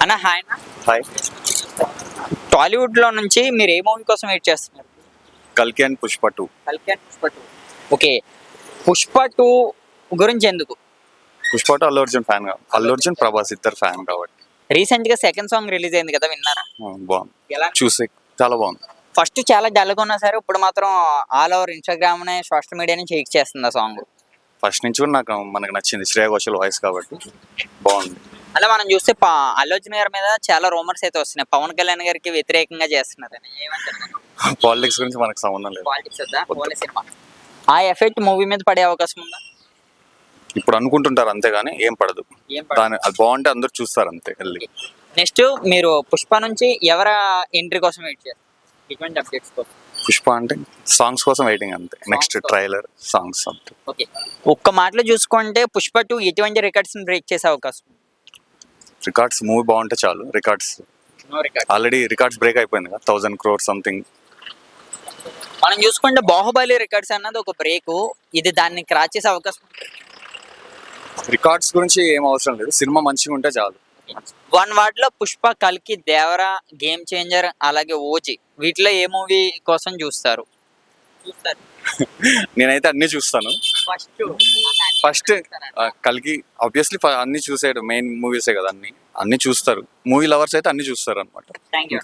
అన్న హాయ్ అన్న. హాయ్. టాలీవుడ్ లో నుంచి మీరు ఏ మూవీ కోసం వెయిట్ చేస్తున్నారు? కల్కి అండ్ పుష్ప 2. కల్కి అండ్ పుష్ప 2. ఓకే, పుష్ప 2 గురించి ఎందుకు? పుష్ప 2 అల్లు అర్జున్ ఫ్యాన్ అల్లు అర్జున్ ప్రభాస్ ఇద్దరు ఫ్యాన్ కాబట్టి. రీసెంట్ గా సెకండ్ సాంగ్ రిలీజ్ అయింది కదా, విన్నారా? బాగుంది, ఎలా? చూసే చాలా బాగుంది. ఫస్ట్ చాలా డల్గా ఉన్నా సరే ఇప్పుడు మాత్రం ఆల్ ఓవర్ ఇన్స్టాగ్రామ్ ని సోషల్ మీడియాని షేక్ చేస్తుంది ఆ సాంగ్. ఫస్ట్ నుంచి కూడా మనకు నచ్చింది శ్రేయ ఘోషల్ వాయిస్ కాబట్టి బాగుంది. అలా మనం చూస్తే అల్లు అర్జున్ గారి మీద చాలా రూమర్స్ అయితే వస్తున్నాయి, పవన్ కళ్యాణ్ గారికి వ్యతిరేకంగా చేస్తున్నారని. ఏమంటారు? పాలిటిక్స్ గురించి మనకు సంబంధం లేదు. పాలిటిక్స్ వద్దా, ఓన్లీ సినిమా. ఆ ఎఫెక్ట్ మూవీ మీద పడే అవకాశం ఉందా? ఇప్పుడు అనుకుంటుంటారు అంతేగాని ఏం పడదు. ఏం పడదు. దాని అది బాగుంటే అందరూ చూస్తారు అంతే వెళ్ళి. నెక్స్ట్ మీరు పుష్ప నుంచి ఎవరి ఎంట్రీ కోసం వెయిట్ చేస్తారు? ఎటువంటి అప్డేట్స్ కోసం? పుష్ప అంటే సాంగ్స్ కోసం వెయిటింగ్ అంతే. నెక్స్ట్ ట్రైలర్ సాంగ్స్ అంతే. ఓకే, ఒక్క మాటలో చూసుకుంటే పుష్ప 2 ఎటువంటి రికార్డ్స్ బ్రేక్ చేసే అవకాశం? రికార్డ్స్ మూవీ బాగుంటే చాలు. Records no record. Already records break అయిపోయింది కదా, 1000 crores సంథింగ్. మనం చూసుకుంటే బాహుబలి రికార్డ్స్ అన్నది ఒక బ్రేక్, ఇది దాన్ని క్రాచ్ చేసే అవకాశం. రికార్డ్స్ గురించి ఏం అవసరం లేదు, సినిమా మంచిగా ఉంటే చాలు. వన్ వర్డ్ లో పుష్ప, కల్కి, దేవరా, గేమ్ చేంజర్, అలాగే ఓజీ, వీటిలో ఏ మూవీ కోసం చూస్తారు? నేనైతే అన్ని చూస్తాను. ఫస్ట్ కల్కి ఆబ్వియస్లీ అన్ని చూసేయడం మెయిన్ మూవీసే కదా, అన్ని చూస్తారు. మూవీ లవర్స్ అయితే అన్ని చూస్తారు అనమాట. Thank you.